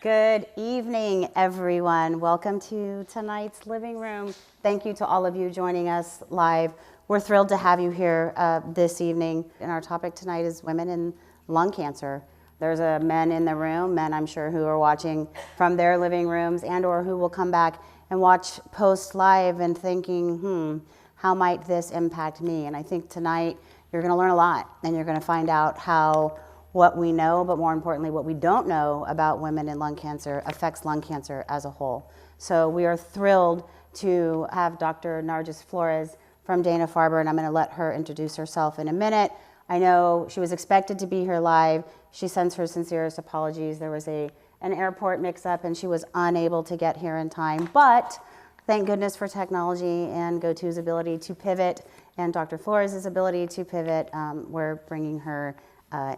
Good evening, everyone. Welcome to tonight's living room. Thank you to all of you joining us live. We're thrilled to have you here this evening. And our topic tonight is women and lung cancer. There's men in the room, men I'm sure who are watching from their living rooms and or who will come back and watch post live and thinking, how might this impact me? And I think tonight you're gonna learn a lot and you're gonna find out how what we know, but more importantly, what we don't know about women and lung cancer affects lung cancer as a whole. So we are thrilled to have Dr. Narjust Florez from Dana-Farber, and I'm gonna let her introduce herself in a minute. I know she was expected to be here live. She sends her sincerest apologies. There was an airport mix-up and she was unable to get here in time, but thank goodness for technology and GO2's ability to pivot and Dr. Florez's ability to pivot. We're bringing her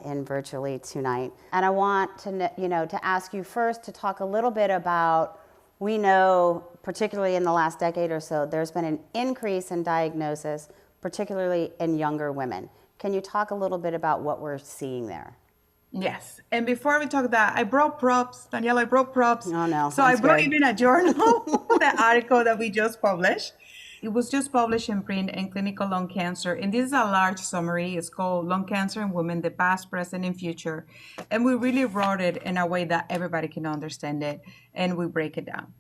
in virtually tonight. And I want to ask you first to talk a little bit about, we know, particularly in the last decade or so, there's been an increase in diagnosis, particularly in younger women. Can you talk a little bit about what we're seeing there? Yes. And before we talk that, I brought props. Danielle, I brought props. Oh, no. So I brought even a journal, the article that we just published. It was just published in print in Clinical Lung Cancer. And this is a large summary. It's called Lung Cancer in Women, the Past, Present, and Future. And we really wrote it in a way that everybody can understand it. And we break it down.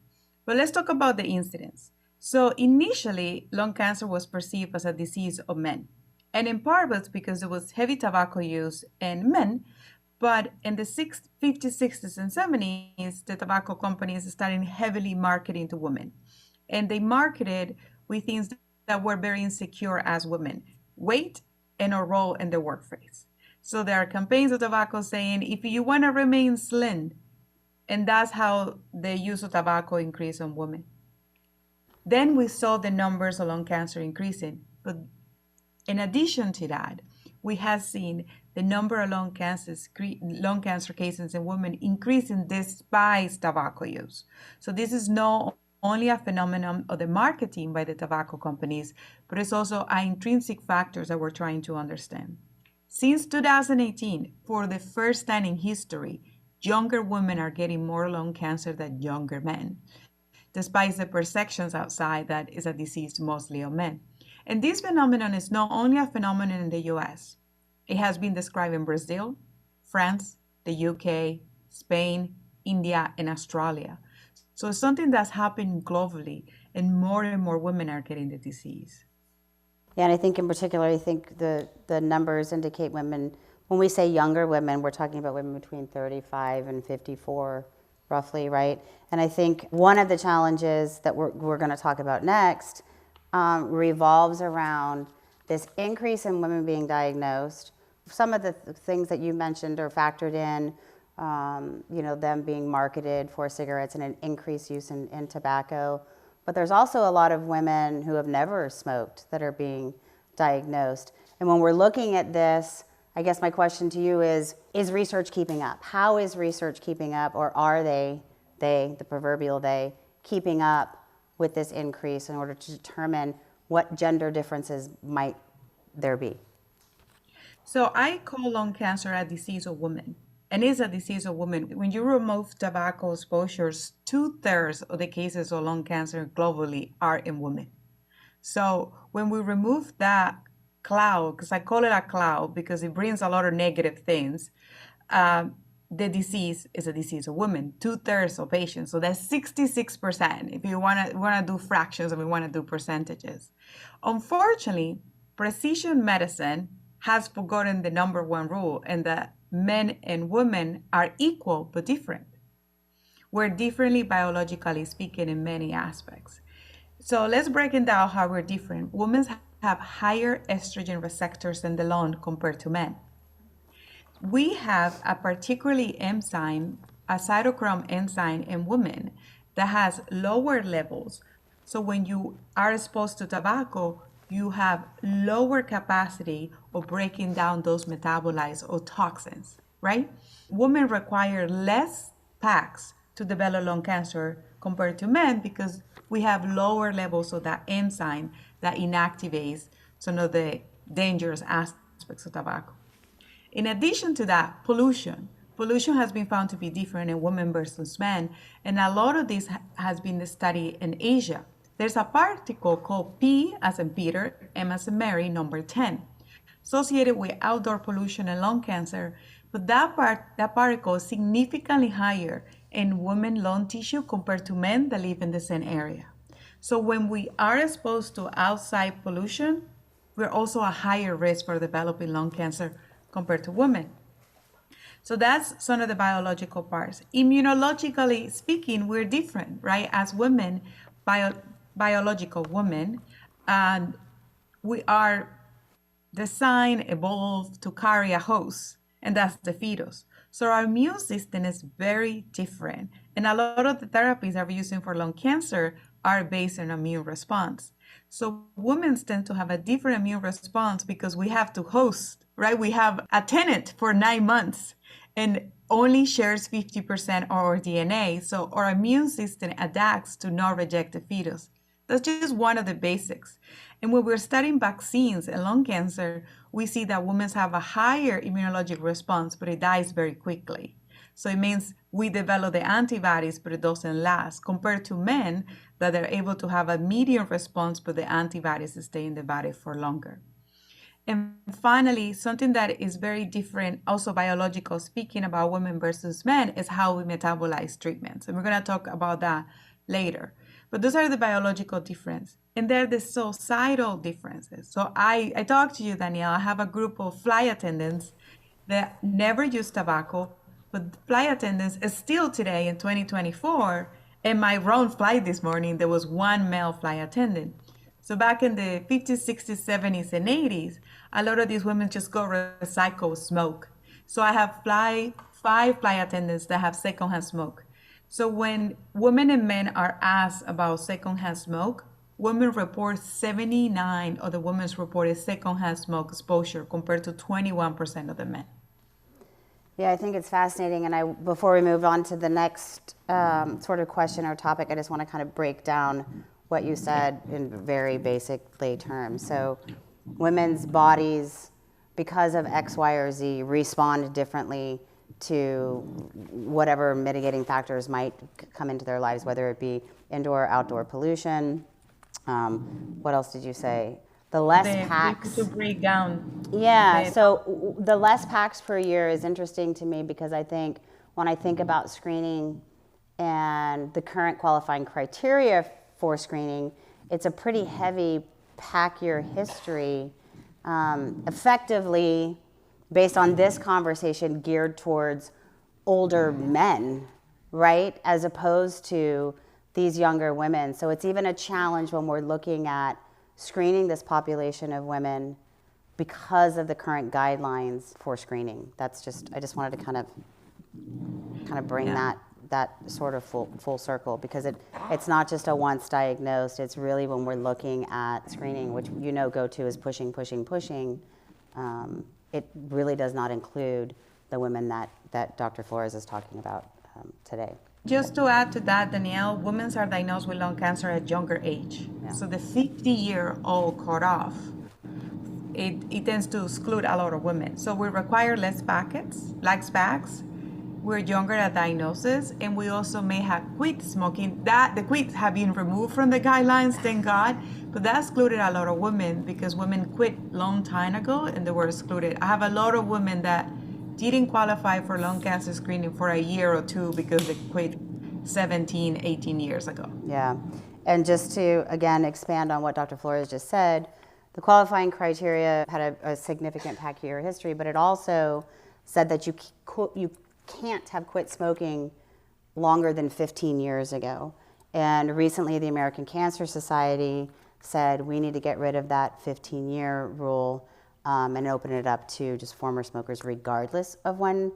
But let's talk about the incidence. So initially, lung cancer was perceived as a disease of men. And in part was because there was heavy tobacco use in men. But in the 50s, 60s, and 70s, the tobacco companies started heavily marketing to women. And they marketed with things that were very insecure as women: weight and a role in the workplace. So there are campaigns of tobacco saying, if you want to remain slim, and that's how the use of tobacco increased on women. Then we saw the numbers of lung cancer increasing. But in addition to that, we have seen the number of lung cancer cases in women increasing despite tobacco use. So this is not only a phenomenon of the marketing by the tobacco companies, but it's also intrinsic factors that we're trying to understand. Since 2018, for the first time in history, younger women are getting more lung cancer than younger men, despite the perceptions outside that is a disease mostly of men. And this phenomenon is not only a phenomenon in the US. It has been described in Brazil, France, the UK, Spain, India, and Australia. So it's something that's happening globally, and more women are getting the disease. Yeah, and I think in particular, I think the numbers indicate women, when we say younger women, we're talking about women between 35 and 54, roughly, right? And I think one of the challenges that we're going to talk about next revolves around this increase in women being diagnosed. Some of the things that you mentioned are factored in, them being marketed for cigarettes and an increased use in tobacco. But there's also a lot of women who have never smoked that are being diagnosed. And when we're looking at this, I guess my question to you is research keeping up? How is research keeping up, or are they, the proverbial they, keeping up with this increase in order to determine what gender differences might there be? So I call lung cancer a disease of women, and it's a disease of women. When you remove tobacco exposures, 2/3 of the cases of lung cancer globally are in women. So when we remove that cloud, because I call it a cloud because it brings a lot of negative things, the disease is a disease of women, 2/3 of patients. So that's 66%. If you want to do fractions and we want to do percentages. Unfortunately, precision medicine has forgotten the number one rule, and that men and women are equal but different. We're differently biologically speaking in many aspects. So let's break it down how we're different. Women have higher estrogen receptors in the lung compared to men. We have a particularly enzyme, a cytochrome enzyme in women that has lower levels. So when you are exposed to tobacco, you have lower capacity of breaking down those metabolites or toxins, right? Women require less packs to develop lung cancer compared to men because we have lower levels of that enzyme that inactivates some of the dangerous aspects of tobacco. In addition to that, pollution. pollution has been found to be different in women versus men, and a lot of this has been studied in Asia. There's a particle called P as in Peter, M as in Mary, number 10, associated with outdoor pollution and lung cancer, but that particle is significantly higher in women lung tissue compared to men that live in the same area. So when we are exposed to outside pollution, we're also a higher risk for developing lung cancer compared to women. So that's some of the biological parts. Immunologically speaking, we're different, right? As women, biological women, and we are designed, evolved to carry a host, and that's the fetus. So our immune system is very different. And a lot of the therapies that we're using for lung cancer are based on immune response. So women tend to have a different immune response because we have to host, right? We have a tenant for 9 months and only shares 50% of our DNA. So our immune system adapts to not reject the fetus. That's just one of the basics. And when we're studying vaccines and lung cancer, we see that women have a higher immunologic response, but it dies very quickly. So it means we develop the antibodies, but it doesn't last, compared to men that are able to have a medium response, but the antibodies stay in the body for longer. And finally, something that is very different, also biological speaking, about women versus men is how we metabolize treatments. And we're going to talk about that later. But those are the biological differences. And they're the societal differences. So I talked to you, Danielle. I have a group of flight attendants that never use tobacco, but flight attendants is still today in 2024. In my own flight this morning, there was one male flight attendant. So back in the 50s, 60s, 70s, and 80s, a lot of these women just go recycle smoke. So I have 5 flight attendants that have secondhand smoke. So when women and men are asked about secondhand smoke, women report 79 of the women's reported secondhand smoke exposure compared to 21% of the men. Yeah, I think it's fascinating. And before we move on to the next sort of question or topic, I just want to kind of break down what you said in very basic lay terms. So women's bodies, because of X, Y, or Z, respond differently to whatever mitigating factors might come into their lives, whether it be indoor or outdoor pollution. What else did you say? The less packs. To break down. Yeah, so the less packs per year is interesting to me because I think when I think about screening and the current qualifying criteria for screening, it's a pretty heavy pack year history, effectively based on this conversation geared towards older men, right? As opposed to these younger women. So it's even a challenge when we're looking at screening this population of women because of the current guidelines for screening. That's just, I just wanted to kind of bring that sort of full circle, because it's not just a once diagnosed, it's really when we're looking at screening, which GO2 is pushing, it really does not include the women that Dr. Florez is talking about today. Just to add to that, Danielle, women are diagnosed with lung cancer at younger age. Yeah. So the 50-year-old cutoff, it tends to exclude a lot of women. So we require less packs. We're younger at diagnosis, and we also may have quit smoking. The quits have been removed from the guidelines, thank God, but that excluded a lot of women because women quit long time ago and they were excluded. I have a lot of women that didn't qualify for lung cancer screening for a year or two because they quit 17, 18 years ago. Yeah, and just to, again, expand on what Dr. Florez just said, the qualifying criteria had a significant pack year history, but it also said that you can't have quit smoking longer than 15 years ago. And recently the American Cancer Society said we need to get rid of that 15-year rule and open it up to just former smokers regardless of when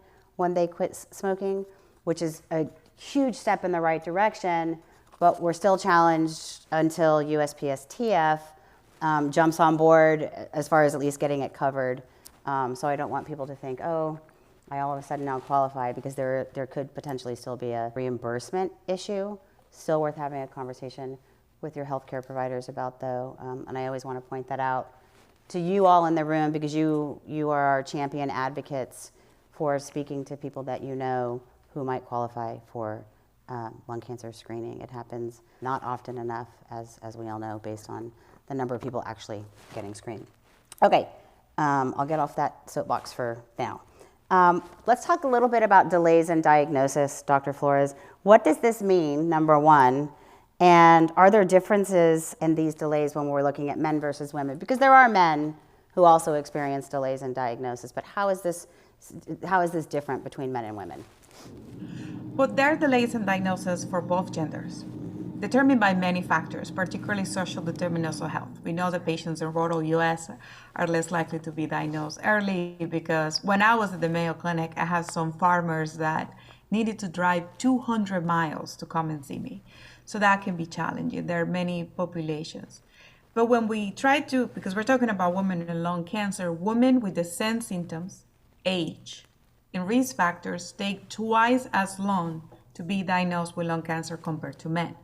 they quit smoking, which is a huge step in the right direction, but we're still challenged until USPSTF jumps on board as far as at least getting it covered. So I don't want people to think, oh, I all of a sudden now qualify, because there could potentially still be a reimbursement issue. Still worth having a conversation with your healthcare providers about, though. And I always want to point that out to you all in the room, because you are our champion advocates for speaking to people that you know who might qualify for lung cancer screening. It happens not often enough, as we all know, based on the number of people actually getting screened. Okay, I'll get off that soapbox for now. Let's talk a little bit about delays in diagnosis, Dr. Florez. What does this mean, number one? And are there differences in these delays when we're looking at men versus women? Because there are men who also experience delays in diagnosis, but how is this different between men and women? Well, there are delays in diagnosis for both genders, determined by many factors, particularly social determinants of health. We know that patients in rural U.S. are less likely to be diagnosed early because when I was at the Mayo Clinic, I had some farmers that needed to drive 200 miles to come and see me. So that can be challenging. There are many populations. But when we try to, because we're talking about women in lung cancer, women with the same symptoms, age, and risk factors take twice as long to be diagnosed with lung cancer compared to men.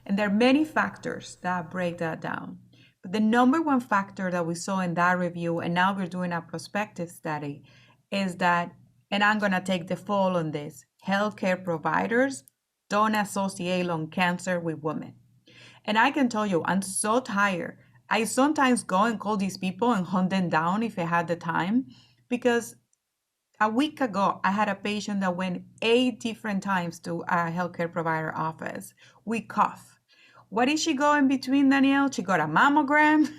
And there are many factors that break that down. But the number one factor that we saw in that review, and now we're doing a prospective study, is that, and I'm going to take the fall on this, healthcare providers don't associate lung cancer with women. And I can tell you, I'm so tired. I sometimes go and call these people and hunt them down if I had the time, because a week ago, I had a patient that went 8 different times to a healthcare provider office with cough. What did she go in between, Danielle? She got a mammogram,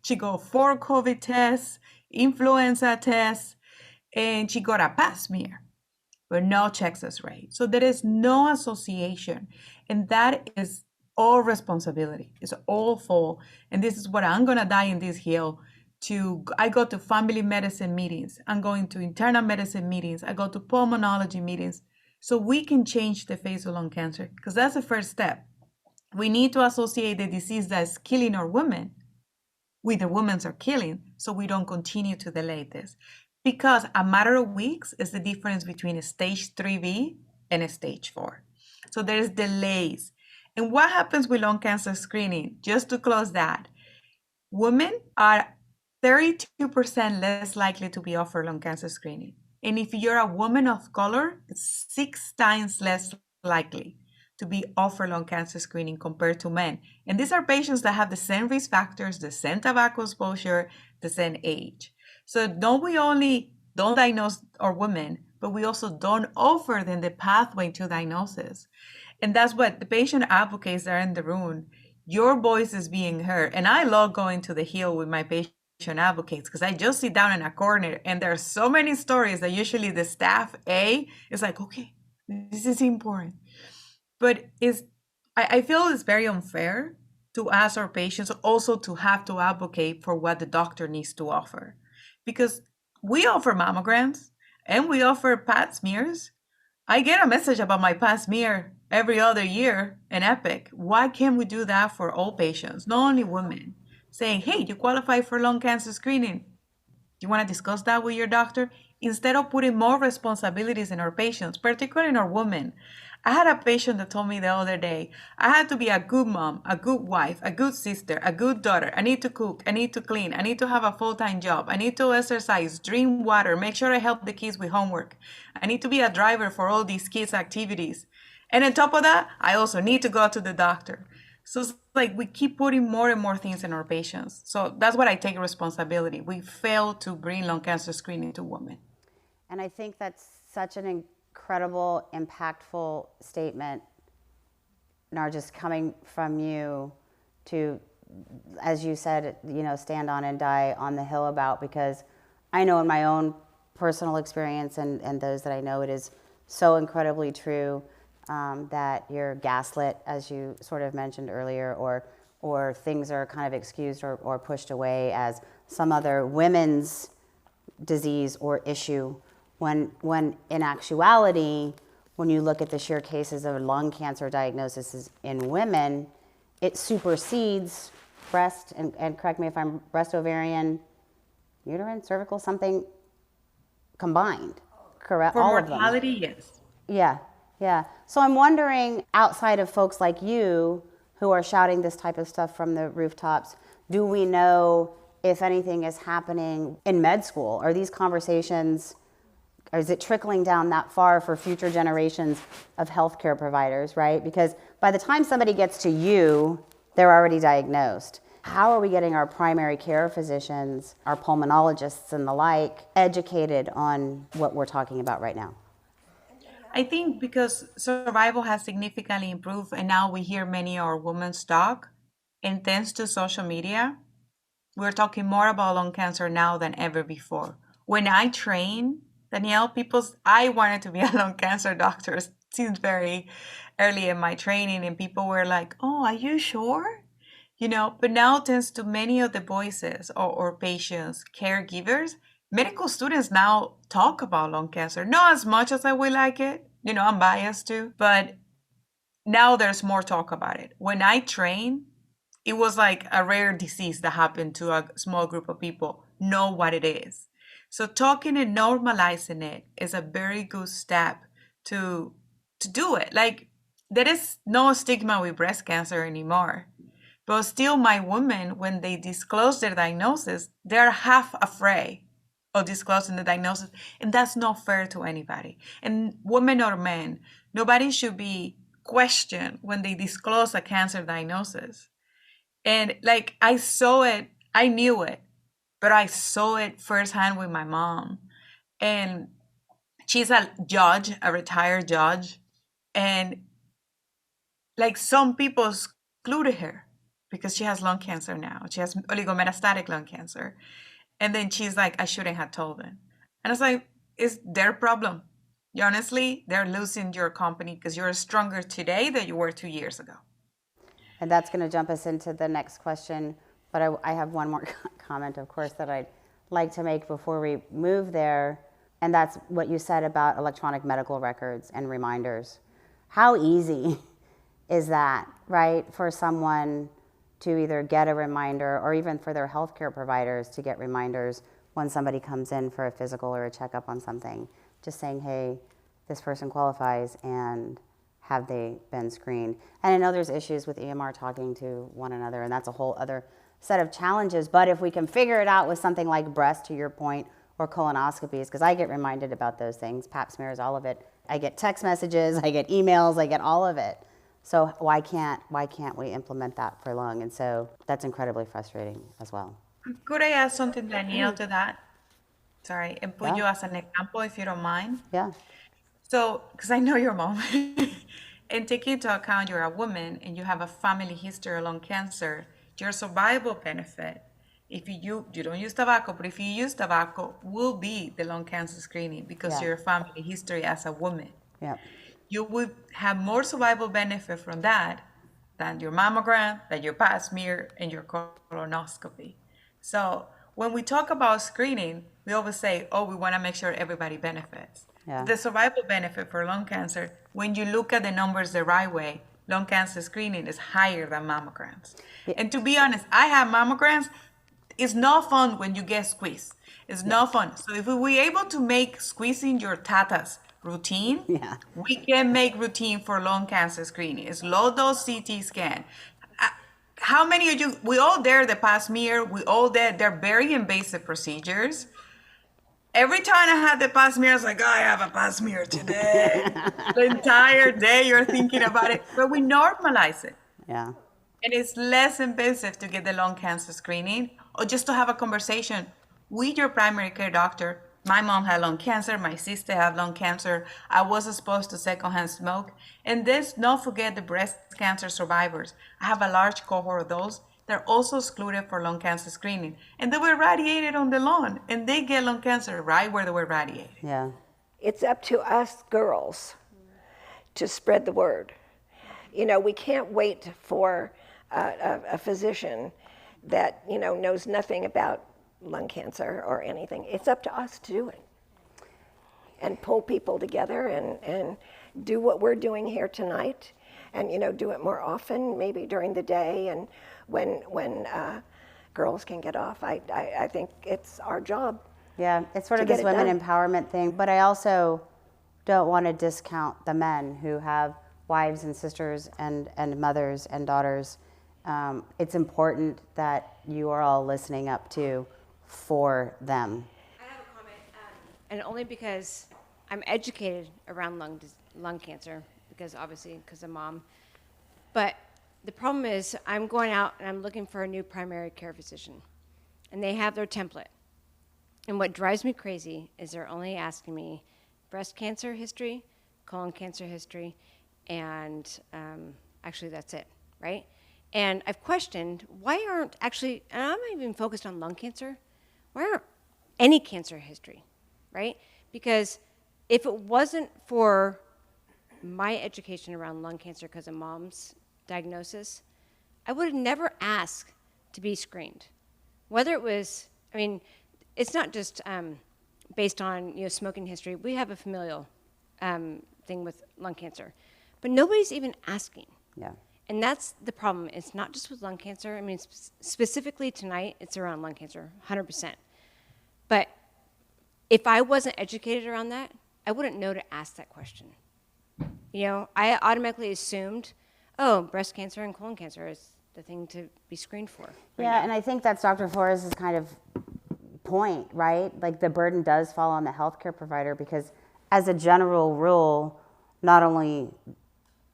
she got 4 COVID tests, influenza tests, and she got a pap smear, but no chest X-ray. So there is no association, and that is all responsibility. It's all fault, and this is what I'm gonna die in this hill. I go to family medicine meetings, I'm going to internal medicine meetings, I go to pulmonology meetings, so we can change the face of lung cancer, because that's the first step. We need to associate the disease that's killing our women with the women's are killing, so we don't continue to delay this. Because a matter of weeks is the difference between a stage 3B and a stage 4. So there's delays. And what happens with lung cancer screening? Just to close that, women are 32% less likely to be offered lung cancer screening. And if you're a woman of color, it's 6 times less likely to be offered lung cancer screening compared to men. And these are patients that have the same risk factors, the same tobacco exposure, the same age. So we only don't diagnose our women, but we also don't offer them the pathway to diagnosis. And that's what the patient advocates are in the room. Your voice is being heard. And I love going to the Hill with my patient advocates because I just sit down in a corner and there are so many stories that usually the staff A is like, okay, this is important. But I feel it's very unfair to ask our patients also to have to advocate for what the doctor needs to offer. Because we offer mammograms and we offer pap smears. I get a message about my pap smear every other year in Epic. Why can't we do that for all patients, not only women? Saying, hey, you qualify for lung cancer screening. Do you want to discuss that with your doctor? Instead of putting more responsibilities in our patients, particularly in our women. I had a patient that told me the other day, I had to be a good mom, a good wife, a good sister, a good daughter. I need to cook, I need to clean, I need to have a full-time job, I need to exercise, drink water, make sure I help the kids with homework. I need to be a driver for all these kids' activities. And on top of that, I also need to go to the doctor. So it's like we keep putting more and more things in our patients. So that's what I take responsibility. We fail to bring lung cancer screening to women. And I think that's such an incredible, impactful statement, Narjust, coming from you to, as you said, stand on and die on the Hill about, because I know in my own personal experience and those that I know, it is so incredibly true. That you're gaslit, as you sort of mentioned earlier, or things are kind of excused or pushed away as some other women's disease or issue, when in actuality, when you look at the sheer cases of lung cancer diagnoses in women, it supersedes breast, and correct me if I'm, breast, ovarian, uterine, cervical, something combined, correct? For all mortality, of them. yes. Yeah. So I'm wondering, outside of folks like you who are shouting this type of stuff from the rooftops, do we know if anything is happening in med school? Are these conversations or is it trickling down that far for future generations of healthcare providers, right? Because by the time somebody gets to you, they're already diagnosed. How are we getting our primary care physicians, our pulmonologists and the like, educated on what we're talking about right now? I think because survival has significantly improved, and now we hear many of our women talk, and thanks to social media, we're talking more about lung cancer now than ever before. When I train, Danielle, I wanted to be a lung cancer doctor since very early in my training, and people were like, "Oh, are you sure?" But now thanks to many of the voices or patients, caregivers, medical students now talk about lung cancer, not as much as I would like it. I'm biased too, but now there's more talk about it. When I train, it was like a rare disease that happened to a small group of people know what it is. So talking and normalizing it is a very good step to do it. Like, there is no stigma with breast cancer anymore. But still, my women, when they disclose their diagnosis, they're half afraid of disclosing the diagnosis. And that's not fair to anybody. And women or men, nobody should be questioned when they disclose a cancer diagnosis. And like, I saw it, I knew it, but I saw it firsthand with my mom. And she's a judge, a retired judge. And like, some people excluded her because she has lung cancer now. She has oligometastatic lung cancer. And then she's like, I shouldn't have told them. And I was like, it's their problem. Honestly, they're losing your company because you're stronger today than you were 2 years ago. And that's going to jump us into the next question. But I have one more comment, of course, that I'd like to make before we move there. And that's what you said about electronic medical records and reminders. How easy is that, right, for someone to either get a reminder or even for their healthcare providers to get reminders when somebody comes in for a physical or a checkup on something? Just saying, hey, this person qualifies, and have they been screened? And I know there's issues with EMR talking to one another, and that's a whole other set of challenges. But if we can figure it out with something like breast, to your point, or colonoscopies, because I get reminded about those things, pap smears, all of it. I get text messages, I get emails, I get all of it. So why can't we implement that for lung? And so that's incredibly frustrating as well. Could I add something, Danielle, to that? Sorry, and put you as an example, if you don't mind. Yeah. So, because I know your mom, and taking into account you're a woman and you have a family history of lung cancer, your survival benefit, if you don't use tobacco, but if you use tobacco, will be the lung cancer screening because your family history as a woman. Yeah. You would have more survival benefit from that than your mammogram, than your pap smear, and your colonoscopy. So when we talk about screening, we always say, oh, we want to make sure everybody benefits. Yeah. The survival benefit for lung cancer, when you look at the numbers the right way, lung cancer screening is higher than mammograms. Yeah. And to be honest, I have mammograms. It's not fun when you get squeezed. It's not fun. So if we're able to make squeezing your tatas routine, we can make routine for lung cancer screening. It's low dose CT scan. How many of you, we all dare the pap smear, we all dare, they're very invasive procedures. Every time I had the pap smear, I was like, oh, I have a pap smear today. The entire day you're thinking about it, but we normalize it. Yeah. And it's less invasive to get the lung cancer screening or just to have a conversation with your primary care doctor. My mom had lung cancer. My sister had lung cancer. I was exposed to secondhand smoke. And let's not forget the breast cancer survivors. I have a large cohort of those. They're also excluded for lung cancer screening. And they were radiated on the lawn. And they get lung cancer right where they were radiated. Yeah. It's up to us girls to spread the word. We can't wait for a physician that, knows nothing about lung cancer or anything. It's up to us to do it and pull people together and do what we're doing here tonight and, do it more often, maybe during the day and when girls can get off. I think it's our job. Yeah, it's sort of this women empowerment thing, but I also don't want to discount the men who have wives and sisters and mothers and daughters. It's important that you are all listening up to for them. I have a comment, and only because I'm educated around lung cancer because I'm mom. But the problem is I'm going out and I'm looking for a new primary care physician, and they have their template. And what drives me crazy is they're only asking me breast cancer history, colon cancer history, and actually that's it, right? And I've questioned why aren't actually, and I'm not even focused on lung cancer, why aren't any cancer history, right? Because if it wasn't for my education around lung cancer because of mom's diagnosis, I would have never asked to be screened. Whether it was, I mean, it's not just based on smoking history. We have a familial thing with lung cancer, but nobody's even asking. Yeah. And that's the problem. It's not just with lung cancer. I mean, specifically tonight, it's around lung cancer, 100%. But if I wasn't educated around that, I wouldn't know to ask that question. I automatically assumed, oh, breast cancer and colon cancer is the thing to be screened for. Yeah, and I think that's Dr. Florez's kind of point, right? Like the burden does fall on the healthcare provider because as a general rule, not only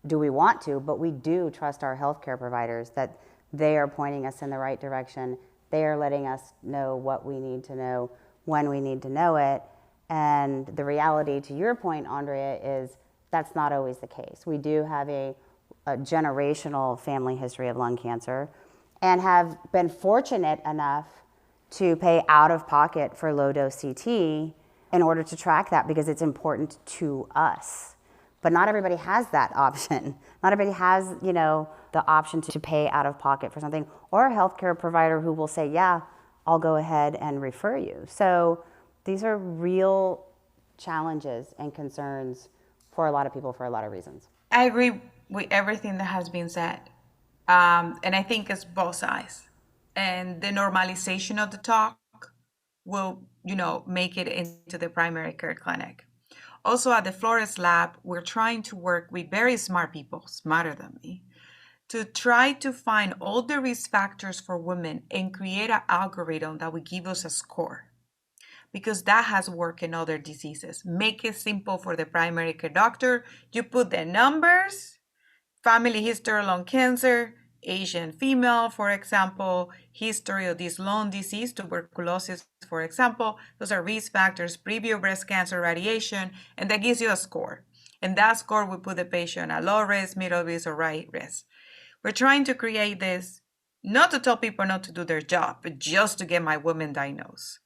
do we want to, but we do trust our healthcare providers that they are pointing us in the right direction. They are letting us know what we need to know when we need to know it. And the reality, to your point, Andrea, is that's not always the case. We do have a generational family history of lung cancer and have been fortunate enough to pay out of pocket for low-dose CT in order to track that because it's important to us. But not everybody has that option. Not everybody has, the option to pay out of pocket for something, or a healthcare provider who will say, yeah, I'll go ahead and refer you. So these are real challenges and concerns for a lot of people for a lot of reasons. I agree with everything that has been said. And I think it's both sides. And the normalization of the talk will, make it into the primary care clinic. Also at the Florez lab, we're trying to work with very smart people, smarter than me, to try to find all the risk factors for women and create an algorithm that will give us a score. Because that has worked in other diseases. Make it simple for the primary care doctor. You put the numbers, family history of lung cancer, Asian female, for example, history of this lung disease, tuberculosis, for example. Those are risk factors, previous breast cancer radiation, and that gives you a score. And that score will put the patient at low risk, middle risk, or right risk. We're trying to create this, not to tell people not to do their job, but just to get my women diagnosed.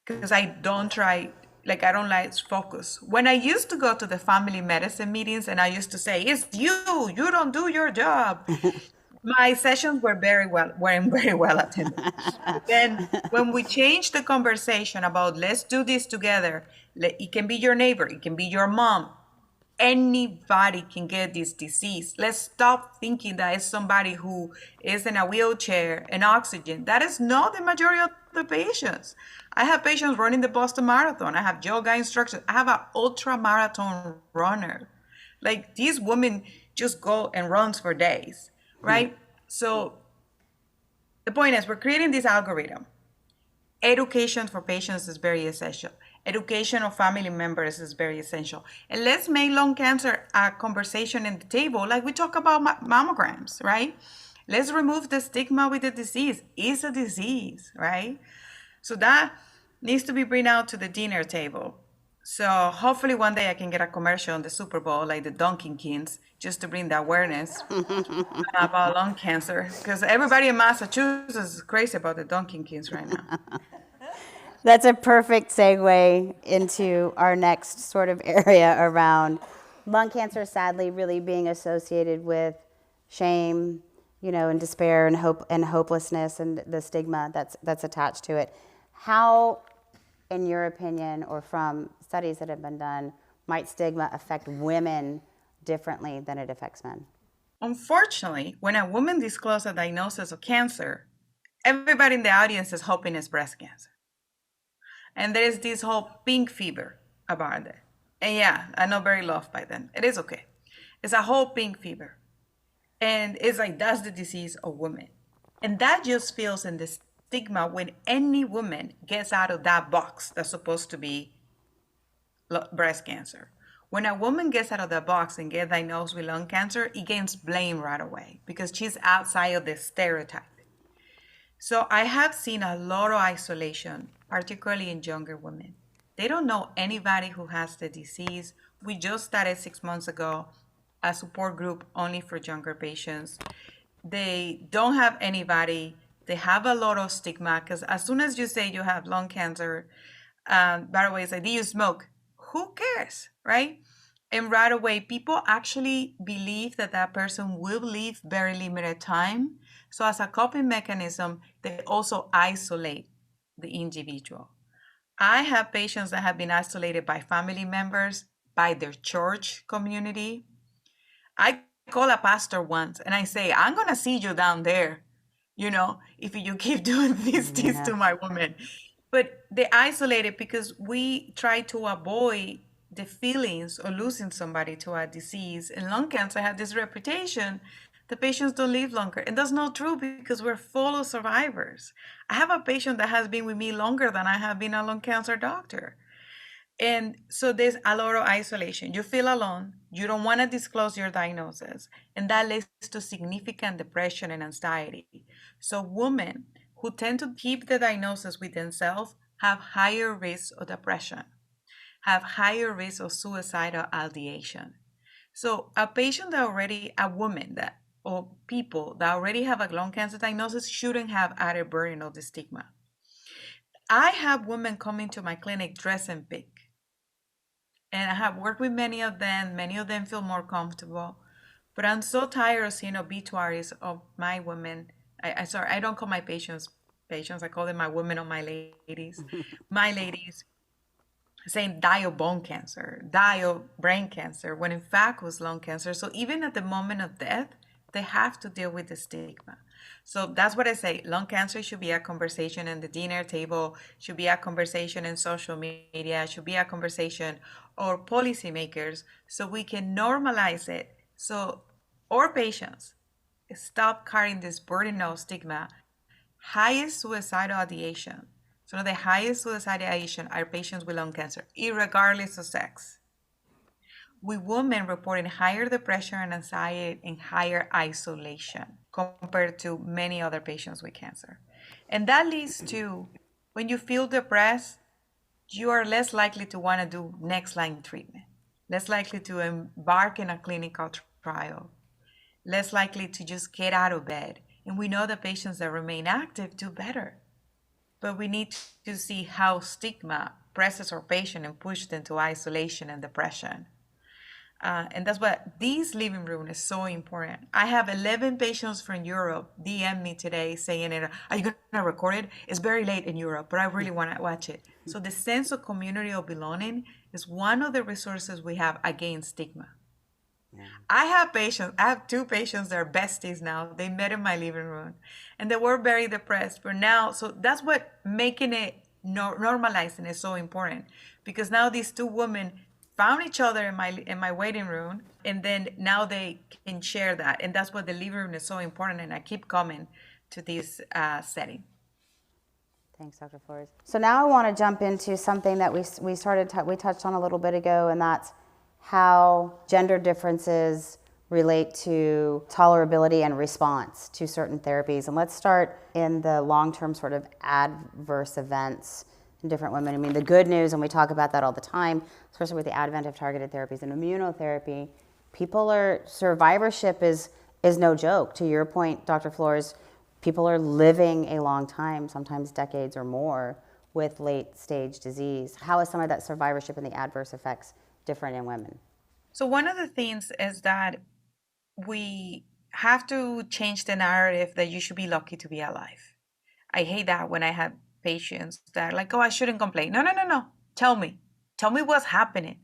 Because I don't like focus. When I used to go to the family medicine meetings and I used to say, it's you don't do your job. My sessions weren't very well attended. Then when we changed the conversation about let's do this together, it can be your neighbor, it can be your mom. Anybody can get this disease. Let's stop thinking that it's somebody who is in a wheelchair and oxygen. That is not the majority of the patients. I have patients running the Boston Marathon. I have yoga instructors. I have an ultra marathon runner. Like these women just go and runs for days, right? So the point is we're creating this algorithm. Education for patients is very essential. Education of family members is very essential. And let's make lung cancer a conversation in the table like we talk about mammograms, right? Let's remove the stigma with the disease. It's a disease, right? So that needs to be brought out to the dinner table. So hopefully one day I can get a commercial on the Super Bowl like the Dunkin' Kings just to bring the awareness about lung cancer. Because everybody in Massachusetts is crazy about the Dunkin' Kings right now. That's a perfect segue into our next sort of area around lung cancer, sadly, really being associated with shame, and despair and hope and hopelessness and the stigma that's attached to it. How, in your opinion, or from studies that have been done, might stigma affect women differently than it affects men? Unfortunately, when a woman discloses a diagnosis of cancer, everybody in the audience is hoping it's breast cancer. And there is this whole pink fever about it. And yeah, I'm not very loved by them. It is okay. It's a whole pink fever. And it's like, that's the disease of women. And that just feels in the stigma when any woman gets out of that box that's supposed to be breast cancer. When a woman gets out of the box and gets diagnosed with lung cancer, it gains blame right away because she's outside of the stereotype. So I have seen a lot of isolation, particularly in younger women. They don't know anybody who has the disease. We just started 6 months ago a support group only for younger patients. They don't have anybody. They have a lot of stigma because as soon as you say you have lung cancer, by the way, it's like, do you smoke? Who cares, right? And right away, people actually believe that that person will live very limited time. So as a coping mechanism, they also isolate the individual. I have patients that have been isolated by family members, by their church community. I call a pastor once and I say, I'm going to see you down there, if you keep doing these things to my woman. But they isolated because we try to avoid the feelings of losing somebody to a disease. And lung cancer had this reputation, the patients don't live longer. And that's not true because we're full of survivors. I have a patient that has been with me longer than I have been a lung cancer doctor. And so there's a lot of isolation. You feel alone. You don't want to disclose your diagnosis. And that leads to significant depression and anxiety. So women who tend to keep the diagnosis with themselves have higher risk of depression, have higher risk of suicidal ideation. So a woman or people that already have a lung cancer diagnosis shouldn't have added burden of the stigma. I have women coming to my clinic dressed in pink. And I have worked with many of them. Many of them feel more comfortable. But I'm so tired of seeing obituaries of my women. I don't call my patients. I call them my women or my ladies. My ladies saying die of bone cancer, die of brain cancer, when in fact was lung cancer. So even at the moment of death, they have to deal with the stigma. So that's what I say. Lung cancer should be a conversation in the dinner table, should be a conversation in social media, should be a conversation or policymakers so we can normalize it. So our patients stop carrying this burden of stigma. Highest suicidal ideation. So the highest suicidal ideation are patients with lung cancer, irregardless of sex. With women reporting higher depression and anxiety and higher isolation compared to many other patients with cancer. And that leads to, when you feel depressed, you are less likely to want to do next line treatment, less likely to embark in a clinical trial, less likely to just get out of bed. And we know the patients that remain active do better. But we need to see how stigma presses our patient and pushes them to isolation and depression. And that's what this living room is so important. I have 11 patients from Europe DM me today saying, are you going to record it? It's very late in Europe, but I really want to watch it. So the sense of community of belonging is one of the resources we have against stigma. Yeah. I have 2 patients that are besties now. They met in my living room and they were very depressed. But now, so that's what making it normalizing is so important, because now these 2 women found each other in my waiting room, and then now they can share that. And that's what the living room is so important. And I keep coming to this setting. Thanks, Dr. Florez. So now I want to jump into something that we touched on a little bit ago, and that's how gender differences relate to tolerability and response to certain therapies. And let's start in the long-term sort of adverse events in different women. I mean, the good news, and we talk about that all the time, especially with the advent of targeted therapies and immunotherapy, survivorship is no joke. To your point, Dr. Florez, people are living a long time, sometimes decades or more, with late-stage disease. How is some of that survivorship and the adverse effects different in women? So one of the things is that we have to change the narrative that you should be lucky to be alive. I hate that when I have patients that are like, oh, I shouldn't complain. No. Tell me what's happening.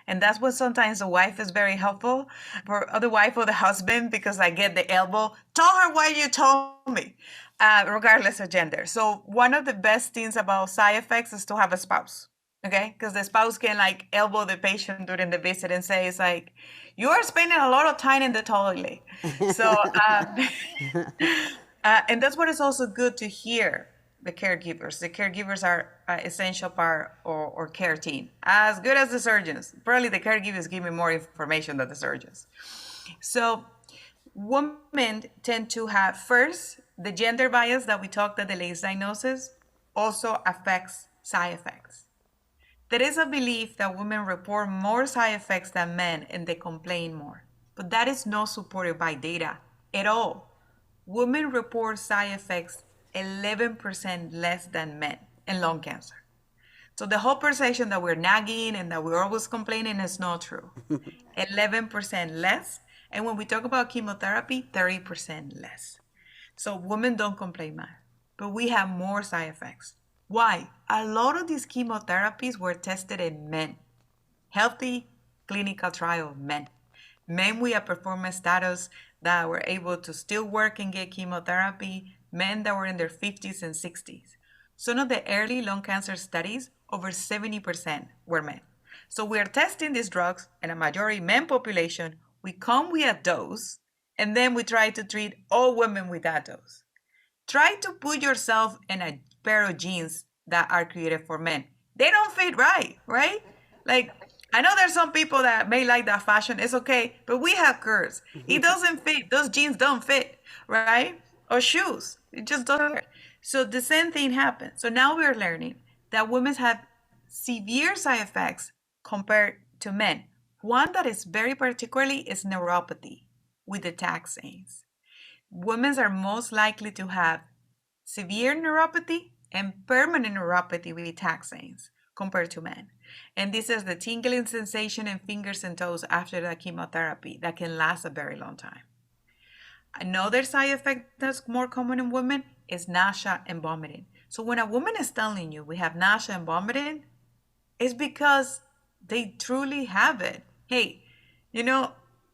And that's what sometimes the wife is very helpful for the wife or the husband, because I get the elbow. Tell her why you told me, regardless of gender. So one of the best things about side effects is to have a spouse. Okay, because the spouse can elbow the patient during the visit and say, it's like, you are spending a lot of time in the toilet. So, and that's what is also good to hear the caregivers. The caregivers are an essential part or care team, as good as the surgeons. Probably the caregivers give me more information than the surgeons. So women tend to have, first, the gender bias that we talked, that the latest diagnosis also affects side effects. There is a belief that women report more side effects than men and they complain more, but that is not supported by data at all. Women report side effects 11% less than men in lung cancer. So the whole perception that we're nagging and that we're always complaining is not true. 11% less. And when we talk about chemotherapy, 30% less. So women don't complain much, but we have more side effects. Why? A lot of these chemotherapies were tested in men. Healthy clinical trial men. Men with a performance status that were able to still work and get chemotherapy. Men that were in their 50s and 60s. Some of the early lung cancer studies, over 70% were men. So we are testing these drugs in a majority men population. We come with a dose, and then we try to treat all women with that dose. Try to put yourself in a pair of jeans that are created for men. They don't fit right? Like, I know there's some people that may like that fashion. It's okay, but we have curves. It doesn't fit. Those jeans don't fit, right? Or shoes. It just doesn't work. So the same thing happens. So now we're learning that women have severe side effects compared to men. One that is very particularly is neuropathy with the taxanes. Women are most likely to have severe neuropathy and permanent neuropathy with taxanes compared to men. And this is the tingling sensation in fingers and toes after the chemotherapy that can last a very long time. Another side effect that's more common in women is nausea and vomiting. So when a woman is telling you we have nausea and vomiting, it's because they truly have it. Hey,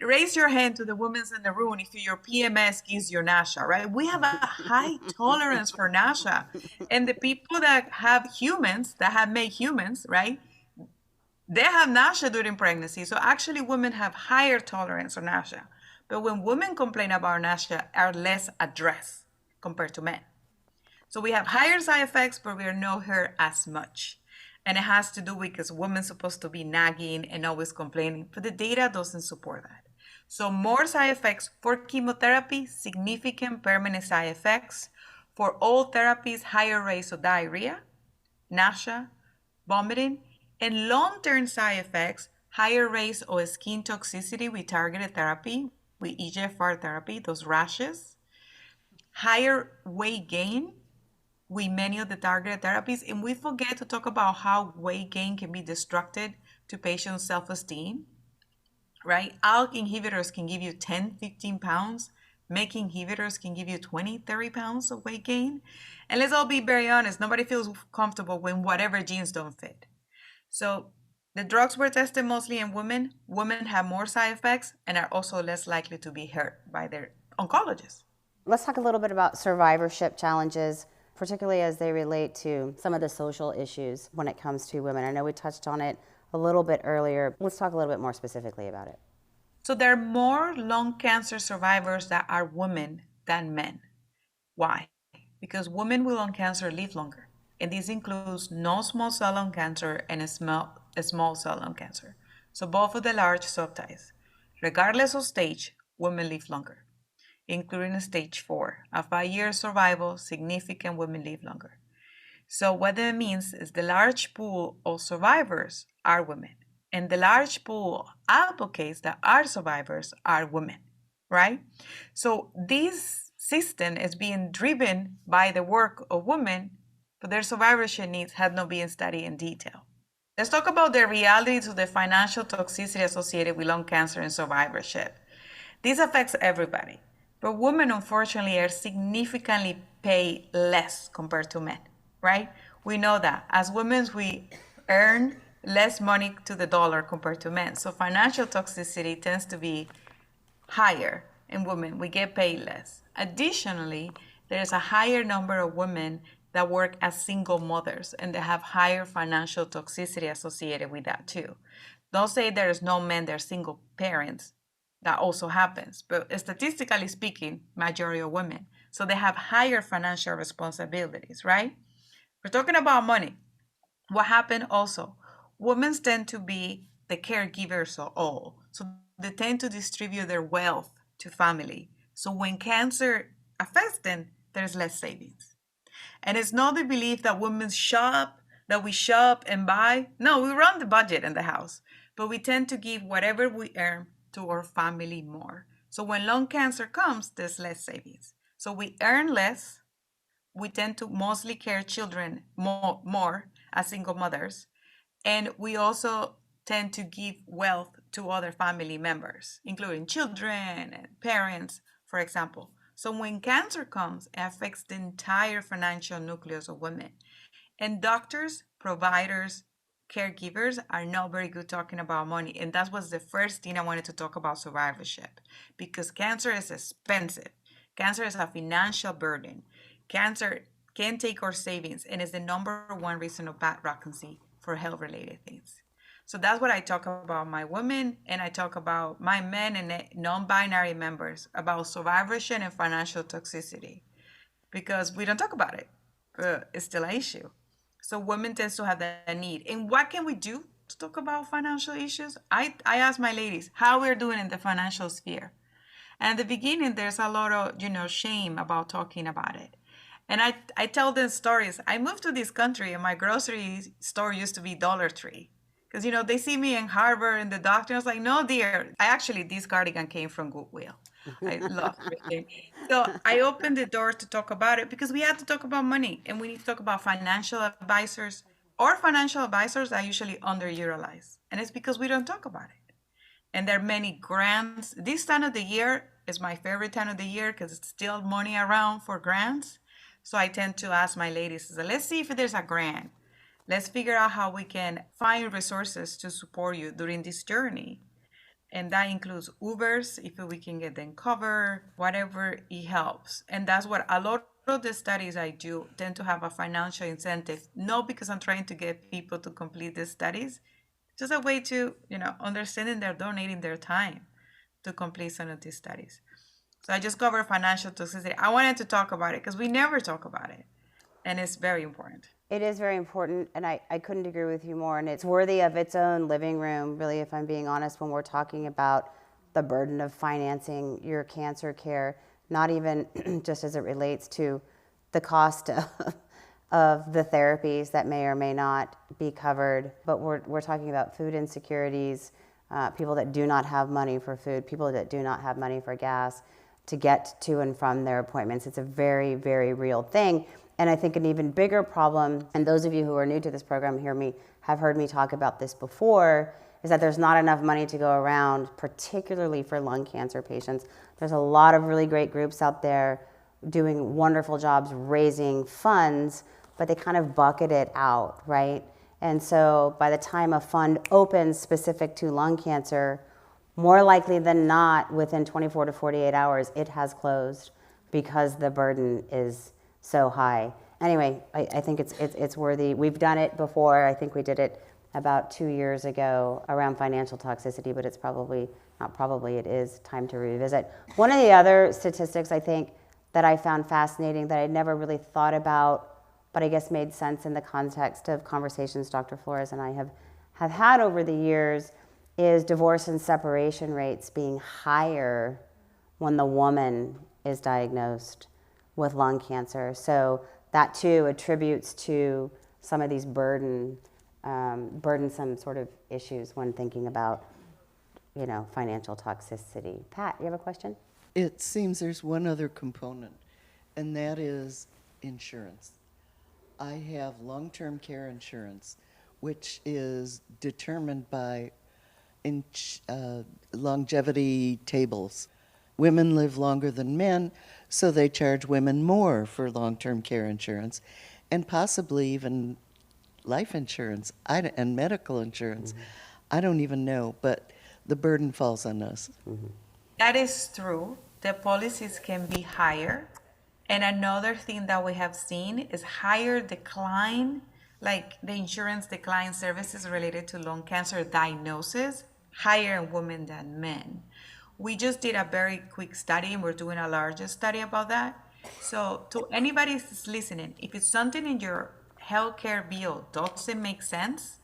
raise your hand to the women in the room if your PMS gives you nausea, right? We have a high tolerance for nausea. And the people that have humans, that have made humans, right? They have nausea during pregnancy. So actually women have higher tolerance for nausea. But when women complain about nausea, are less addressed compared to men. So we have higher side effects, but we are not hurt as much. And it has to do because women are supposed to be nagging and always complaining, but the data doesn't support that. So more side effects for chemotherapy, significant permanent side effects. For all therapies, higher rates of diarrhea, nausea, vomiting, and long-term side effects, higher rates of skin toxicity with targeted therapy, with EGFR therapy, those rashes, higher weight gain with many of the targeted therapies. And we forget to talk about how weight gain can be destructive to patients' self-esteem, right? ALK inhibitors can give you 10, 15 pounds. MEK inhibitors can give you 20, 30 pounds of weight gain. And let's all be very honest, nobody feels comfortable when whatever genes don't fit. So the drugs were tested mostly in women. Women have more side effects and are also less likely to be hurt by their oncologists. Let's talk a little bit about survivorship challenges, particularly as they relate to some of the social issues when it comes to women. I know we touched on it a little bit earlier. Let's talk a little bit more specifically about it. So there are more lung cancer survivors that are women than men. Why? Because women with lung cancer live longer. And this includes non-small cell lung cancer and a small cell lung cancer. So both of the large subtypes. Regardless of stage, women live longer, including stage 4. At 5 years survival, significant women live longer. So what that means is the large pool of survivors are women. And the large pool of advocates that are survivors are women, right? So this system is being driven by the work of women, but their survivorship needs have not been studied in detail. Let's talk about the realities of the financial toxicity associated with lung cancer and survivorship. This affects everybody, but women unfortunately are significantly paid less compared to men, right? We know that. As women, we earn less money to the dollar compared to men. So financial toxicity tends to be higher in women. We get paid less. Additionally, there is a higher number of women that work as single mothers, and they have higher financial toxicity associated with that too. Don't say there's no men, they're single parents. That also happens, but statistically speaking, majority of women. So they have higher financial responsibilities, right? We're talking about money. What happened also? Women tend to be the caregivers of all. So they tend to distribute their wealth to family. So when cancer affects them, there's less savings. And it's not the belief that women shop, that we shop and buy. No, we run the budget in the house, but we tend to give whatever we earn to our family more. So when lung cancer comes, there's less savings. So we earn less. We tend to mostly care children more as single mothers. And we also tend to give wealth to other family members, including children and parents, for example. So when cancer comes, it affects the entire financial nucleus of women. And doctors, providers, caregivers are not very good talking about money. And that was the first thing I wanted to talk about survivorship, because cancer is expensive. Cancer is a financial burden. Cancer can take our savings and is the number one reason of bad pregnancy for health-related things. So that's what I talk about my women, and I talk about my men and non-binary members about survivorship and financial toxicity, because we don't talk about it, but it's still an issue. So women tend to have that need. And what can we do to talk about financial issues? I ask my ladies how we're doing in the financial sphere. And at the beginning, there's a lot of, shame about talking about it. And I tell them stories. I moved to this country and my grocery store used to be Dollar Tree. Because, they see me in Harvard and the doctor was like, no, dear. This cardigan came from Goodwill. I love everything. So I opened the door to talk about it because we had to talk about money and we need to talk about financial advisors or financial advisors are usually underutilized. And it's because we don't talk about it. And there are many grants. This time of the year is my favorite time of the year because it's still money around for grants. So I tend to ask my ladies, let's see if there's a grant. Let's figure out how we can find resources to support you during this journey. And that includes Ubers, if we can get them covered, whatever it helps. And that's what a lot of the studies I do tend to have a financial incentive, not because I'm trying to get people to complete the studies, just a way to, understanding they're donating their time to complete some of these studies. So I just covered financial toxicity. I wanted to talk about it because we never talk about it. And it's very important. It is very important, and I couldn't agree with you more. And it's worthy of its own living room, really, if I'm being honest, when we're talking about the burden of financing your cancer care, not even just as it relates to the cost of the therapies that may or may not be covered, but we're talking about food insecurities, people that do not have money for food, people that do not have money for gas to get to and from their appointments. It's a very, very real thing. And I think an even bigger problem, and those of you who are new to this program have heard me talk about this before, is that there's not enough money to go around, particularly for lung cancer patients. There's a lot of really great groups out there doing wonderful jobs raising funds, but they kind of bucket it out, right? And so by the time a fund opens specific to lung cancer, more likely than not, within 24 to 48 hours, it has closed because the burden is so high. Anyway, I think it's worthy. We've done it before. I think we did it about 2 years ago around financial toxicity, but it's it is time to revisit. One of the other statistics I think that I found fascinating that I'd never really thought about, but I guess made sense in the context of conversations Dr. Florez and I have had over the years, is divorce and separation rates being higher when the woman is diagnosed with lung cancer. So that too attributes to some of these burdensome sort of issues when thinking about, financial toxicity. Pat, you have a question? It seems there's one other component, and that is insurance. I have long-term care insurance, which is determined by longevity tables. Women live longer than men, so they charge women more for long-term care insurance, and possibly even life insurance and medical insurance. Mm-hmm. I don't even know, but the burden falls on us. Mm-hmm. That is true. The policies can be higher. And another thing that we have seen is higher decline, like the insurance decline services related to lung cancer diagnosis, higher in women than men. We just did a very quick study, and we're doing a larger study about that. So to anybody who's listening, if it's something in your healthcare bill doesn't make sense,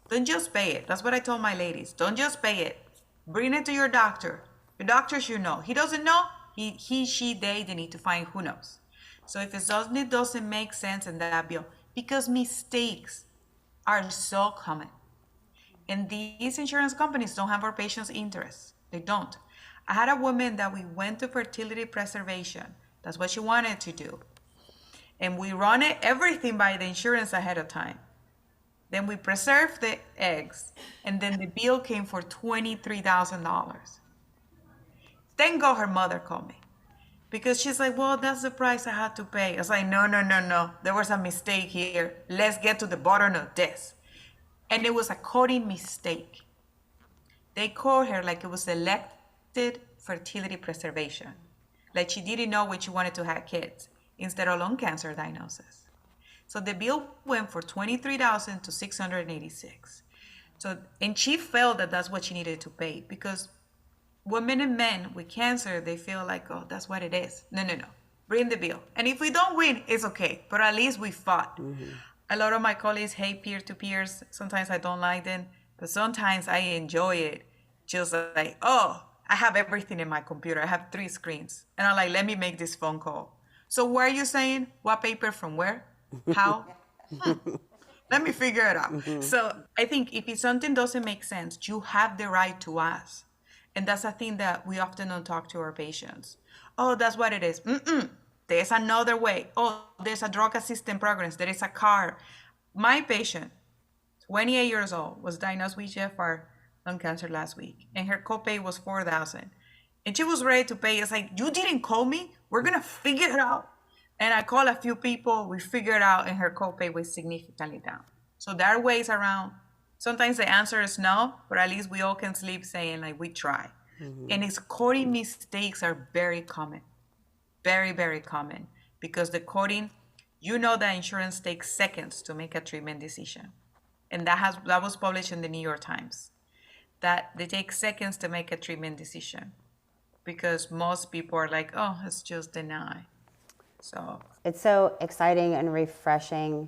don't just pay it. That's what I told my ladies. Don't just pay it. Bring it to your doctor. Your doctor should know. He doesn't know, they need to find who knows. So if it doesn't make sense in that bill, because mistakes are so common. And these insurance companies don't have our patients' interests. They don't. I had a woman that we went to fertility preservation. That's what she wanted to do. And we run everything by the insurance ahead of time. Then we preserved the eggs, and then the bill came for $23,000. Thank God her mother called me, because she's like, well, that's the price I had to pay. I was like, no. There was a mistake here. Let's get to the bottom of this. And it was a coding mistake. They called her like it was elected fertility preservation. Like she didn't know when she wanted to have kids instead of lung cancer diagnosis. So the bill went for $23,000 to $686. So, and she felt that that's what she needed to pay, because women and men with cancer, they feel like, oh, that's what it is. No. Bring the bill. And if we don't win, it's okay. But at least we fought. Mm-hmm. A lot of my colleagues hate peer-to-peers. Sometimes I don't like them, but sometimes I enjoy it. Just like, oh, I have everything in my computer. I have 3 screens. And I'm like, let me make this phone call. So what are you saying? What paper from where? How? Let me figure it out. Mm-hmm. So I think if something doesn't make sense, you have the right to ask. And that's a thing that we often don't talk to our patients. Oh, that's what it is. There's another way. Oh, there's a drug assistance program. There is a car. My patient, 28 years old, was diagnosed with EGFR lung cancer last week, and her copay was $4,000. And she was ready to pay. It's like, you didn't call me? We're going to figure it out. And I called a few people, we figured out, and her copay was significantly down. So there are ways around. Sometimes the answer is no, but at least we all can sleep saying, like, we try. Mm-hmm. And it's coding mistakes are very common. Very, very common. Because the coding, that insurance takes seconds to make a treatment decision. And that was published in the New York Times. That they take seconds to make a treatment decision. Because most people are like, oh, it's just deny. So it's so exciting and refreshing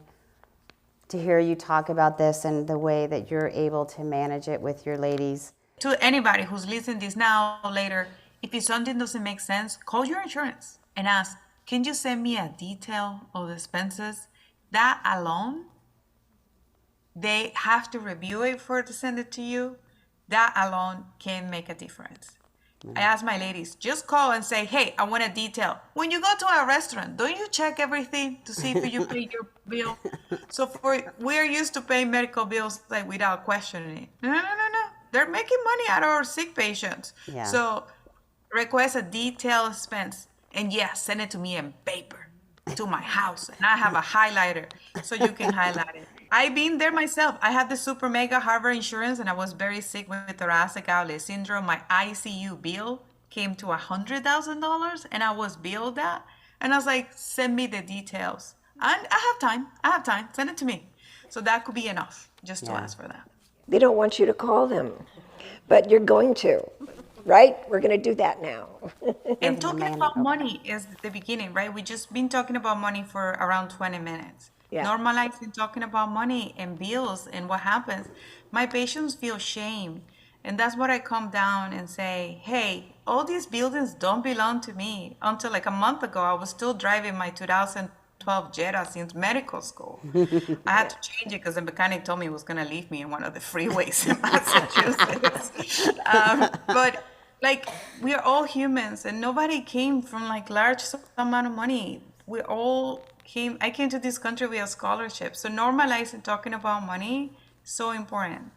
to hear you talk about this and the way that you're able to manage it with your ladies. To anybody who's listening this now or later, if something doesn't make sense, call your insurance and ask, can you send me a detail of the expenses? That alone, they have to review it before to send it to you. That alone can make a difference. I ask my ladies, just call and say, hey, I want a detail. When you go to a restaurant, don't you check everything to see if you pay your bill? So we're used to paying medical bills like without questioning. No. They're making money out of our sick patients. Yeah. So request a detailed expense. And send it to me in paper to my house. And I have a highlighter so you can highlight it. I've been there myself. I had the super mega Harvard insurance, and I was very sick with thoracic outlet syndrome. My ICU bill came to $100,000, and I was billed that. And I was like, send me the details. And I have time. Send it to me. So that could be enough just to ask for that. They don't want you to call them, but you're going to, right? We're going to do that now. And talking about money is the beginning, right? We just been talking about money for around 20 minutes. Yeah. Normalizing talking about money and bills and what happens. My patients feel shame. And that's what I come down and say, hey, all these buildings don't belong to me. Until like a month ago, I was still driving my 2012 Jetta since medical school. I had to change it because the mechanic told me he was going to leave me in one of the freeways in Massachusetts. But like, we're all humans, and nobody came from like large amount of money. I came to this country with a scholarship. So normalizing talking about money is so important.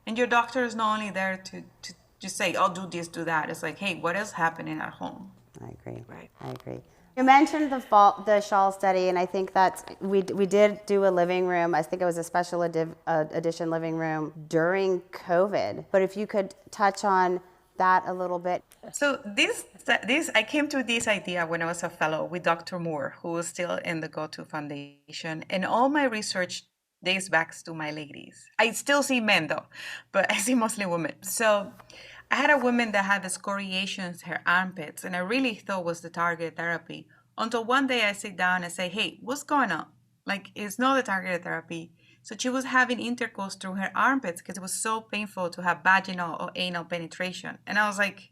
And your doctor is not only there to just say, oh, do this, do that. It's like, hey, what is happening at home? I agree. Right. I agree. You mentioned the shawl study, and I think that we did do a living room. I think it was a special edition living room during COVID. But if you could touch on that a little bit. So this I came to this idea when I was a fellow with Dr. Moore, who was still in the GO2 Foundation, and all my research dates back to my ladies. I still see men though, but I see mostly women. So I had a woman that had the scoriations, her armpits, and I really thought was the target therapy Until one day I sit down and say, hey, what's going on? Like, it's not the targeted therapy. So she was having intercourse through her armpits because it was so painful to have vaginal or anal penetration. And I was like,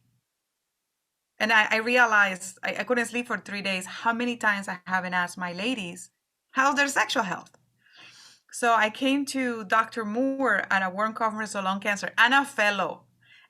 and I realized I couldn't sleep for 3 days how many times I haven't asked my ladies, how's their sexual health? So I came to Dr. Moore at a World Conference on Lung Cancer and a fellow.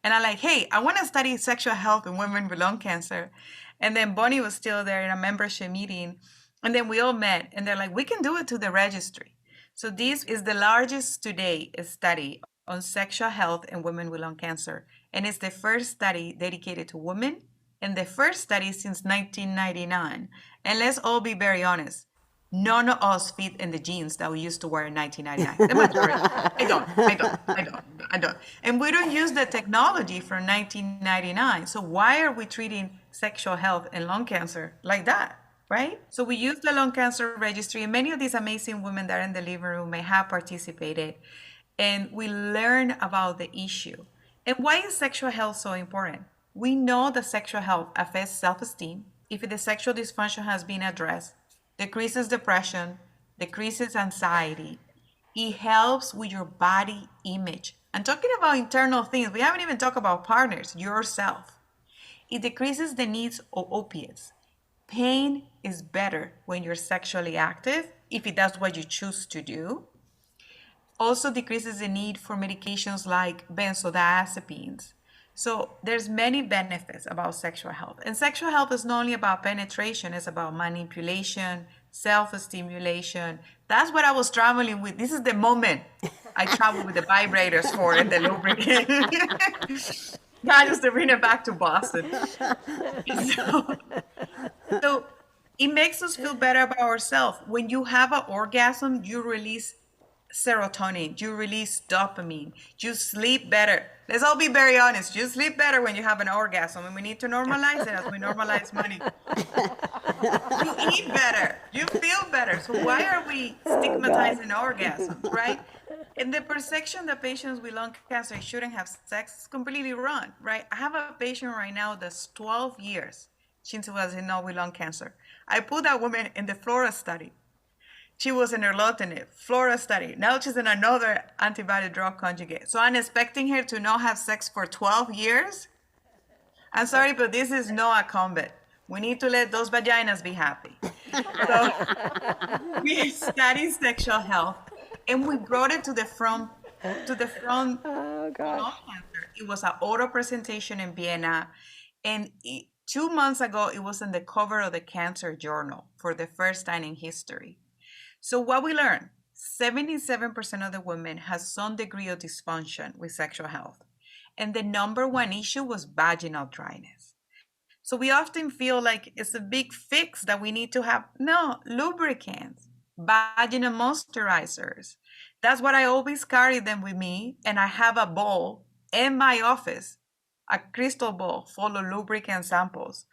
And I'm like, hey, I want to study sexual health in women with lung cancer. And then Bonnie was still there in a membership meeting. And then we all met and they're like, we can do it to the registry. So this is the largest today study on sexual health in women with lung cancer. And it's the first study dedicated to women and the first study since 1999. And let's all be very honest. None of us fit in the jeans that we used to wear in 1999. The majority. I don't. And we don't use the technology from 1999. So why are we treating sexual health and lung cancer like that, right? So we use the lung cancer registry, and many of these amazing women that are in the living room may have participated. And we learn about the issue. And why is sexual health so important? We know that sexual health affects self-esteem. If the sexual dysfunction has been addressed, decreases depression, decreases anxiety. It helps with your body image. I'm talking about internal things. We haven't even talked about partners, yourself. It decreases the needs of opiates. Pain is better when you're sexually active, if that's what you choose to do. Also decreases the need for medications like benzodiazepines. So there's many benefits about sexual health. And sexual health is not only about penetration, it's about manipulation, self-stimulation. That's what I was traveling with. This is the moment I travel with the vibrators for and the lubricant. God, just to bring it back to Boston. So it makes us feel better about ourselves. When you have an orgasm, you release serotonin, you release dopamine, you sleep better. Let's all be very honest. You sleep better when you have an orgasm, and we need to normalize it as we normalize money. You eat better. You feel better. So why are we stigmatizing orgasms, right? And the perception that patients with lung cancer shouldn't have sex is completely wrong, right? I have a patient right now that's 12 years since she was diagnosed with lung cancer. I put that woman in the Florez study. She was in erlotinib, Florez study. Now she's in another antibody drug conjugate. So I'm expecting her to not have sex for 12 years. I'm sorry, but this is not a combat. We need to let those vaginas be happy. So we studied sexual health, and we brought it to the front. Oh, gosh. Lung cancer. It was an oral presentation in Vienna, and 2 months ago, it was on the cover of the Cancer Journal for the first time in history. So what we learned, 77% of the women has some degree of dysfunction with sexual health. And the number one issue was vaginal dryness. So we often feel like it's a big fix that we need to have. No, lubricants, vaginal moisturizers. That's what I always carry them with me. And I have a bowl in my office, a crystal bowl full of lubricant samples.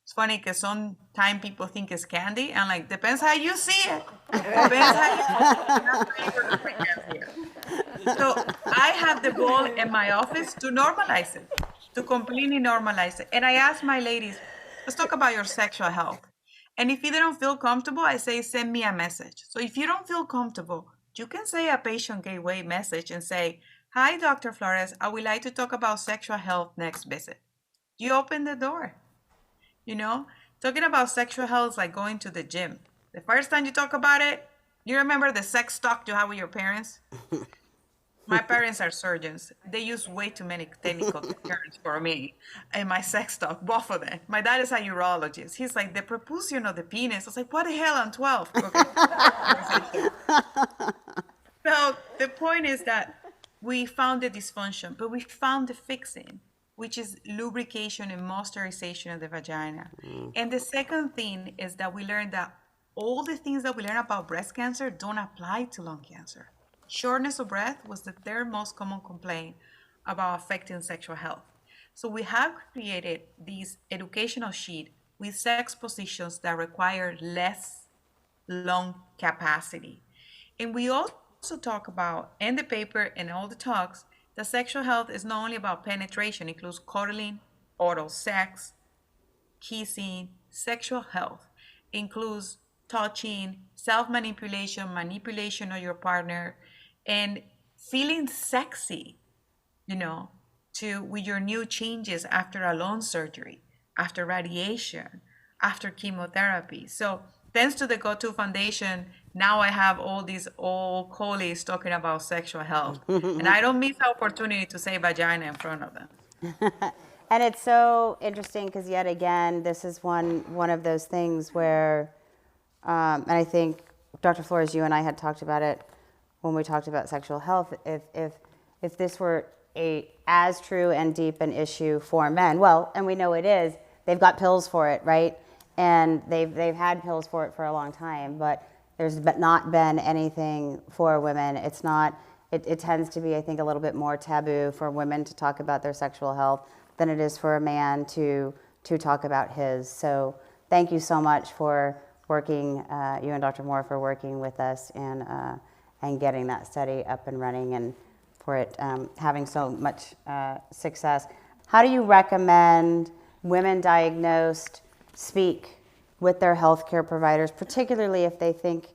It's funny because sometimes people think it's candy. And like, depends how you see it. Depends how you see it. So I have the bowl in my office to normalize it, to completely normalize it. And I ask my ladies, let's talk about your sexual health. And if you don't feel comfortable, I say, send me a message. So if you don't feel comfortable, you can say a patient gateway message and say, hi, Dr. Florez, I would like to talk about sexual health next visit. You open the door. You know, talking about sexual health is like going to the gym. The first time you talk about it, you remember the sex talk you had with your parents? My parents are surgeons. They use way too many technical terms for me and my sex talk, both of them. My dad is a urologist. He's like, the prepucium of the penis. I was like, what the hell, I'm 12. Okay. So the point is that we found the dysfunction, but we found the fixing, which is lubrication and moisturization of the vagina. And the second thing is that we learned that all the things that we learn about breast cancer don't apply to lung cancer. Shortness of breath was the third most common complaint about affecting sexual health. So we have created these educational sheet with sex positions that require less lung capacity. And we also talk about, in the paper and all the talks, that sexual health is not only about penetration, it includes cuddling, oral sex, kissing, sexual health. includes touching, self-manipulation, manipulation of your partner, and feeling sexy, with your new changes after a lung surgery, after radiation, after chemotherapy. So thanks to the GO2 Foundation, now I have all these old colleagues talking about sexual health. And I don't miss the opportunity to say vagina in front of them. And it's so interesting because yet again, this is one of those things where, and I think Dr. Florez, you and I had talked about it when we talked about sexual health. If this were as true and deep an issue for men, well, and we know it is, they've got pills for it, right? And they've had pills for it for a long time, but there's not been anything for women. It's not. It tends to be, I think, a little bit more taboo for women to talk about their sexual health than it is for a man to talk about his. So thank you so much for working, you and Dr. Moore, for working with us and getting that study up and running, and for it having so much success. How do you recommend women diagnosed speak with their healthcare providers, particularly if they think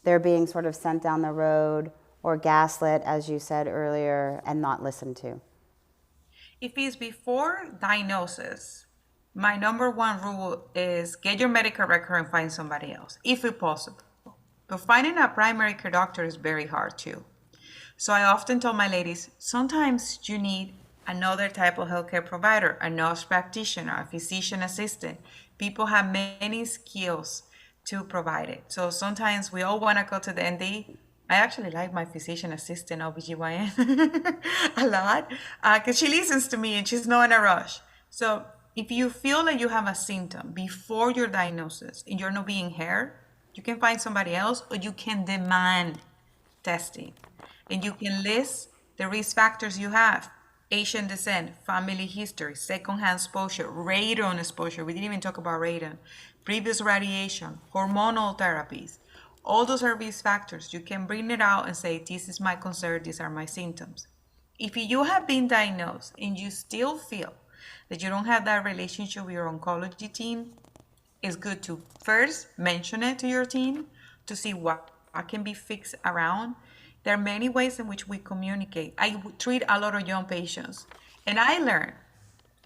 they're being sort of sent down the road or gaslit, as you said earlier, and not listened to? If it's before diagnosis, my number one rule is get your medical record and find somebody else, if it's possible. But finding a primary care doctor is very hard too. So I often tell my ladies, sometimes you need another type of healthcare provider, a nurse practitioner, a physician assistant. People have many skills to provide it. So sometimes we all want to go to the ND. I actually like my physician assistant, OBGYN, a lot, because she listens to me and she's not in a rush. So if you feel like you have a symptom before your diagnosis and you're not being heard, you can find somebody else, or you can demand testing. And you can list the risk factors you have: Asian descent, family history, secondhand exposure, radon exposure. We didn't even talk about radon. Previous radiation, hormonal therapies. All those are risk factors. You can bring it out and say, this is my concern, these are my symptoms. If you have been diagnosed and you still feel that you don't have that relationship with your oncology team, it's good to first mention it to your team to see what can be fixed around. There are many ways in which we communicate. I treat a lot of young patients, and I learned,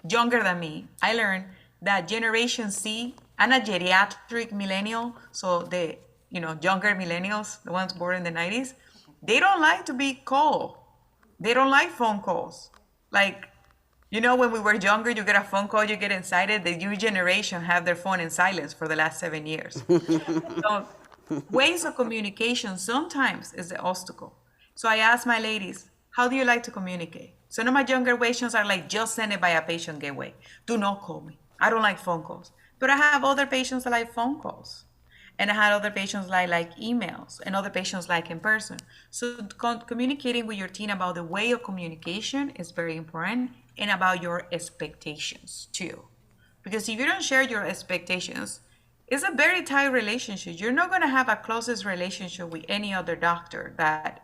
younger than me, I learned that Generation Z, I'm a geriatric millennial, so the younger millennials, the ones born in the 90s, they don't like to be called. They don't like phone calls. Like, when we were younger, you get a phone call, you get excited. The new generation have their phone in silence for the last 7 years. So ways of communication sometimes is the obstacle. So I ask my ladies, how do you like to communicate? Some of my younger patients are like, just send it by a patient gateway. Do not call me. I don't like phone calls. But I have other patients that like phone calls. And I had other patients like emails, and other patients like in person. So communicating with your team about the way of communication is very important, and about your expectations too. Because if you don't share your expectations, it's a very tight relationship. You're not going to have a closest relationship with any other doctor that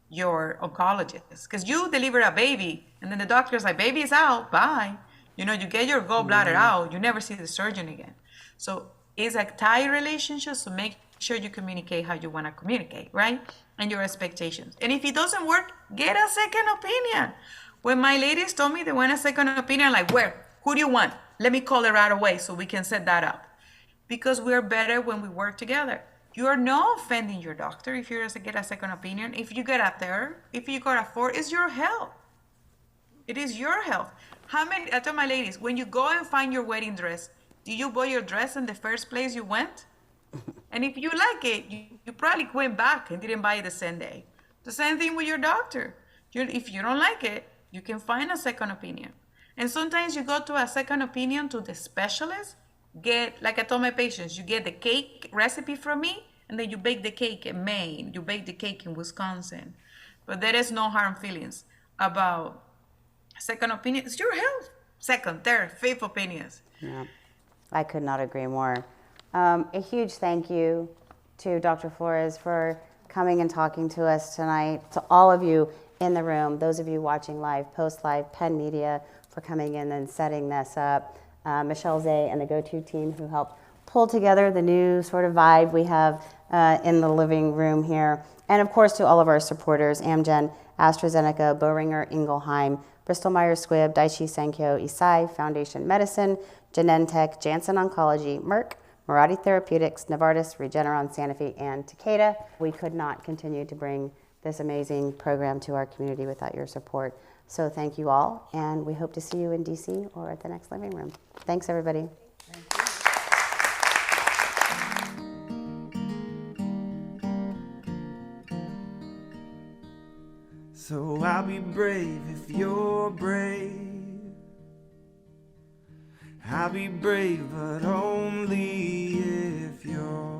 your oncologist. Because you deliver a baby, and then the doctor's like, baby's out, bye. You get your gallbladder out, you never see the surgeon again. So it's a tight relationship, so make sure you communicate how you want to communicate, right? And your expectations. And if it doesn't work, get a second opinion. When my ladies told me they want a second opinion, like, where? Who do you want? Let me call it right away so we can set that up. Because we're better when we work together. You are not offending your doctor if you get a second opinion. If you get a third, if you got a fourth, it's your health. It is your health. I tell my ladies, when you go and find your wedding dress, do you buy your dress in the first place you went? And if you like it, you probably went back and didn't buy it the same day. The same thing with your doctor. If you don't like it, you can find a second opinion. And sometimes you go to a second opinion to the specialist. Like I told my patients, you get the cake recipe from me, and then you bake the cake in Maine. You bake the cake in Wisconsin. But there is no harm feelings about second opinion. It's your health. Second, third, fifth opinions. Yeah. I could not agree more. A huge thank you to Dr. Florez for coming and talking to us tonight, to all of you in the room, those of you watching live, post-live, Penn Media for coming in and setting this up, Michelle Zay and the GO2 team who helped pull together the new sort of vibe we have in the living room here. And of course, to all of our supporters, Amgen, AstraZeneca, Boehringer Ingelheim, Bristol Myers Squibb, Daiichi Sankyo, Eisai, Foundation Medicine, Genentech, Janssen Oncology, Merck, Mirati Therapeutics, Novartis, Regeneron, Sanofi, and Takeda. We could not continue to bring this amazing program to our community without your support. So thank you all, and we hope to see you in DC or at the next living room. Thanks, everybody. So I'll be brave if you're brave. I'll be brave, but only if you're